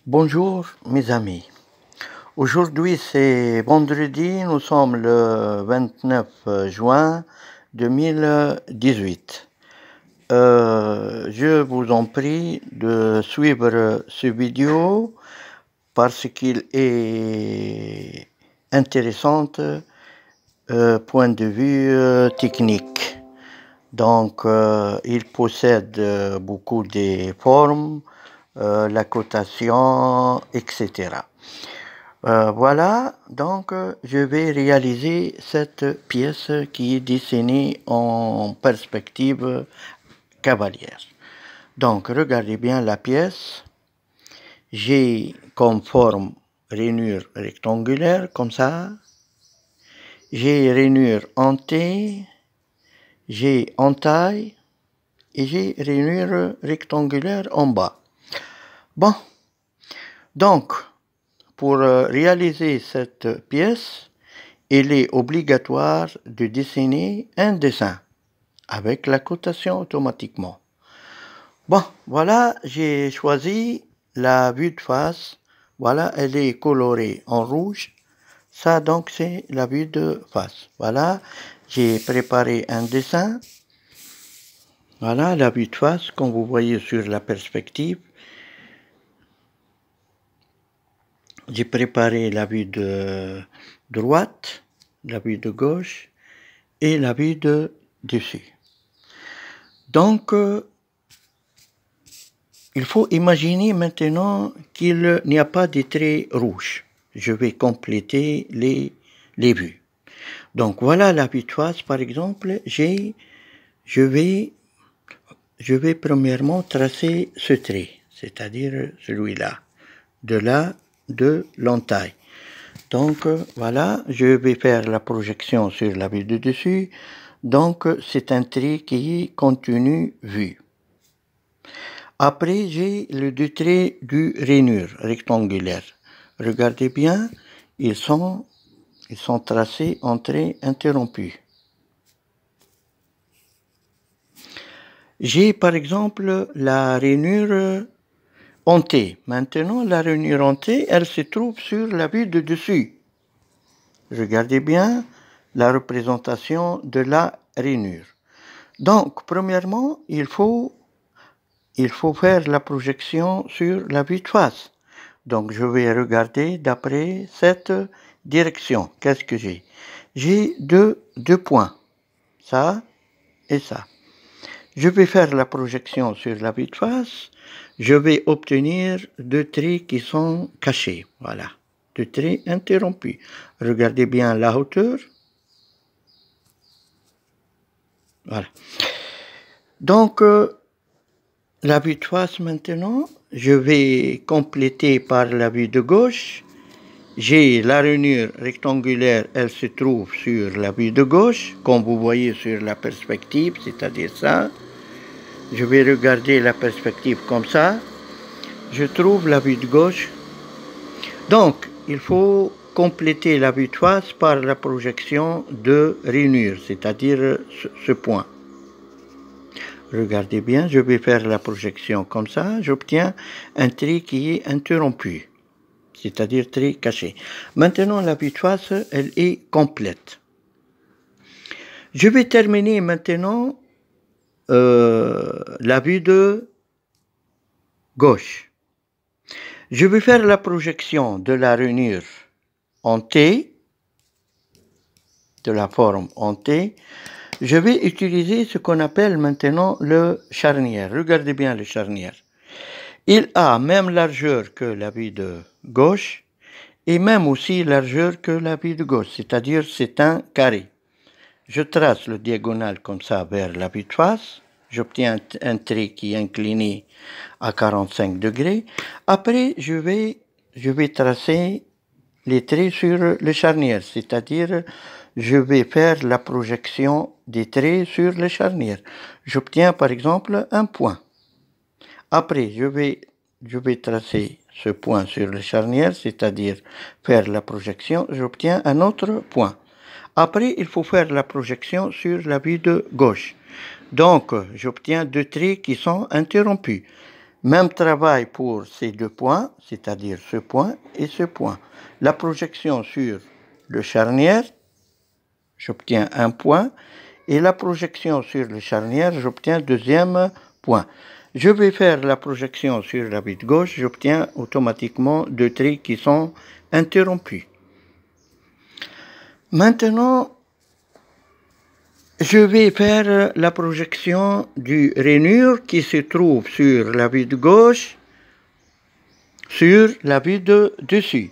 Bonjour mes amis. Aujourd'hui c'est vendredi, nous sommes le 29 juin 2018. Je vous en prie de suivre ce vidéo parce qu'il est intéressant point de vue technique. Donc il possède beaucoup de formes, la cotation, etc. Voilà, donc je vais réaliser cette pièce qui est dessinée en perspective cavalière. Donc regardez bien la pièce. J'ai comme forme rainure rectangulaire, comme ça. J'ai rainure en T, j'ai entaille et j'ai rainure rectangulaire en bas. Bon, donc pour réaliser cette pièce, il est obligatoire de dessiner un dessin avec la cotation automatiquement. Bon, voilà, j'ai choisi la vue de face. Voilà, elle est colorée en rouge. Ça, donc, c'est la vue de face. Voilà, j'ai préparé un dessin. Voilà, la vue de face, comme vous voyez sur la perspective. J'ai préparé la vue de droite, la vue de gauche et la vue de dessus. Donc, il faut imaginer maintenant qu'il n'y a pas de traits rouges. Je vais compléter les vues. Donc, voilà la vue de face, par exemple. Je vais premièrement tracer ce trait, c'est-à-dire celui-là, de l'entaille. Donc, voilà, je vais faire la projection sur la vue de dessus. Donc, c'est un trait qui est contenu vu. Après, j'ai les deux traits du rainure rectangulaire. Regardez bien, ils sont tracés en traits interrompus. J'ai par exemple la rainure en T. Maintenant, la rainure en T, elle se trouve sur la vue de dessus. Regardez bien la représentation de la rainure. Donc, premièrement, il faut faire la projection sur la vue de face. Donc, je vais regarder d'après cette direction. Qu'est-ce que j'ai? J'ai deux points, ça et ça. Je vais faire la projection sur la vue de face. Je vais obtenir deux traits qui sont cachés. Voilà, deux traits interrompus. Regardez bien la hauteur. Voilà. Donc, la vue de face maintenant, je vais compléter par la vue de gauche. J'ai la rainure rectangulaire, elle se trouve sur la vue de gauche, comme vous voyez sur la perspective, c'est-à-dire ça. Je vais regarder la perspective comme ça. Je trouve la vue de gauche. Donc, il faut compléter la vue de face par la projection de rainure, c'est-à-dire ce point. Regardez bien, je vais faire la projection comme ça. J'obtiens un trait qui est interrompu, c'est-à-dire trait caché. Maintenant, la vue de face, elle est complète. Je vais terminer maintenant la vue de gauche. Je vais faire la projection de la rainure en T, de la forme en T. Je vais utiliser ce qu'on appelle maintenant le charnière. Regardez bien le charnière. Il a même largeur que la vue de gauche et même aussi largeur que la vue de gauche, c'est-à-dire c'est un carré. Je trace le diagonale comme ça vers la vue de face. J'obtiens un trait qui est incliné à 45 degrés. Après, je vais tracer les traits sur le charnière, c'est-à-dire je vais faire la projection des traits sur le charnière. J'obtiens par exemple un point. Après, je vais tracer ce point sur le charnière, c'est-à-dire faire la projection, j'obtiens un autre point. Après, il faut faire la projection sur la vue de gauche. Donc, j'obtiens deux traits qui sont interrompus. Même travail pour ces deux points, c'est-à-dire ce point et ce point. La projection sur le charnière, j'obtiens un point, et la projection sur le charnière, j'obtiens deuxième point. Je vais faire la projection sur la bite gauche, j'obtiens automatiquement deux traits qui sont interrompus. Maintenant, je vais faire la projection du rainure qui se trouve sur la vue de gauche, sur la vue de dessus.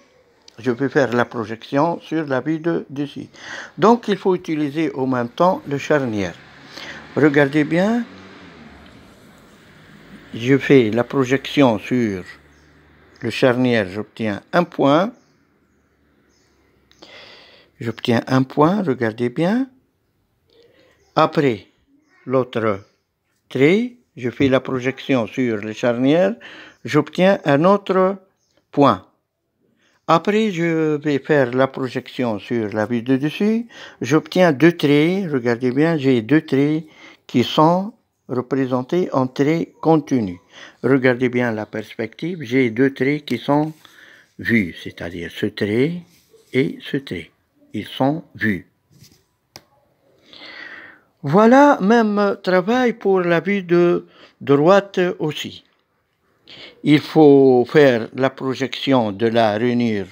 Je vais faire la projection sur la vue de dessus. Donc, il faut utiliser en même temps le charnière. Regardez bien, je fais la projection sur le charnière, j'obtiens un point. J'obtiens un point, regardez bien. Après l'autre trait, je fais la projection sur le charnière, j'obtiens un autre point. Après, je vais faire la projection sur la vue de dessus, j'obtiens deux traits, regardez bien, j'ai deux traits qui sont représentés en traits continus. Regardez bien la perspective, j'ai deux traits qui sont vus, c'est-à-dire ce trait et ce trait. Ils sont vus. Voilà, même travail pour la vue de droite aussi. Il faut faire la projection de la rainure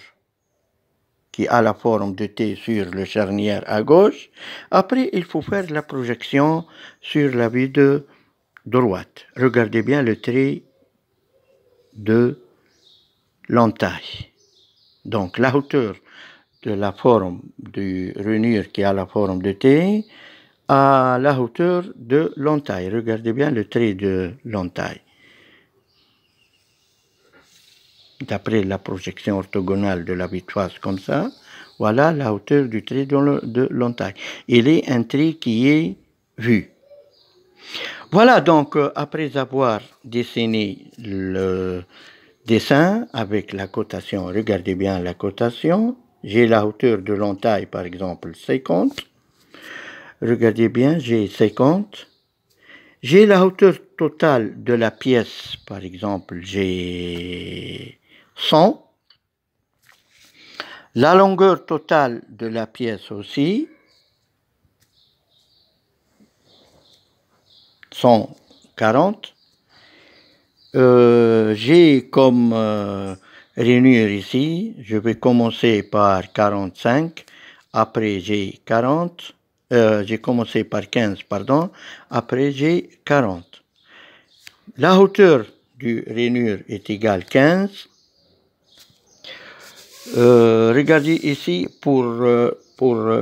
qui a la forme de T sur le charnière à gauche. Après, il faut faire la projection sur la vue de droite. Regardez bien le trait de l'entaille. Donc, la hauteur de la forme du rainure qui a la forme de T à la hauteur de l'entaille. Regardez bien le trait de l'entaille. D'après la projection orthogonale de la bite face comme ça, voilà la hauteur du trait de l'entaille. Il est un trait qui est vu. Voilà donc, après avoir dessiné le dessin avec la cotation, regardez bien la cotation, j'ai la hauteur de l'entaille par exemple 50. Regardez bien, j'ai 50. J'ai la hauteur totale de la pièce, par exemple, j'ai 100. La longueur totale de la pièce aussi, 140. J'ai comme rainure ici, je vais commencer par 45, après j'ai 40. J'ai commencé par 15, pardon, après j'ai 40. La hauteur du rainure est égale à 15. Regardez ici, pour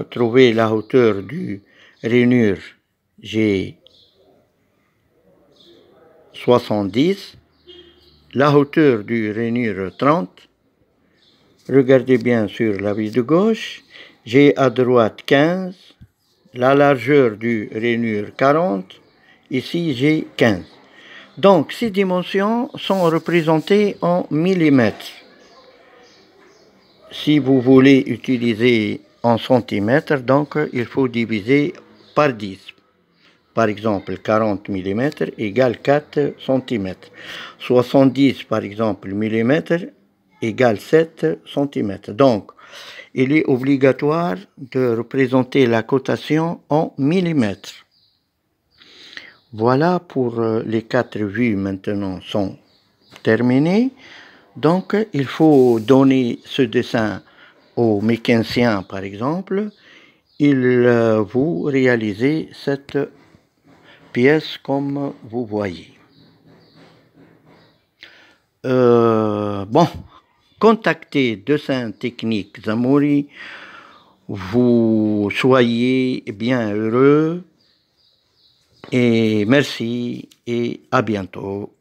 trouver la hauteur du rainure, j'ai 70. La hauteur du rainure 30. Regardez bien sur la vue de gauche, j'ai à droite 15. La largeur du rainure 40, ici j'ai 15. Donc ces dimensions sont représentées en millimètres. Si vous voulez utiliser en centimètres, donc il faut diviser par 10. Par exemple, 40 mm égale 4 cm. 70 par exemple millimètres égale 7 cm. Donc, il est obligatoire de représenter la cotation en millimètres. Voilà, pour les 4 vues maintenant sont terminées. Donc, il faut donner ce dessin au mécanicien, par exemple. Il vous réalisez cette pièce comme vous voyez. Bon, contactez Dessin Technique Zamouri. Vous soyez bien heureux et merci et à bientôt.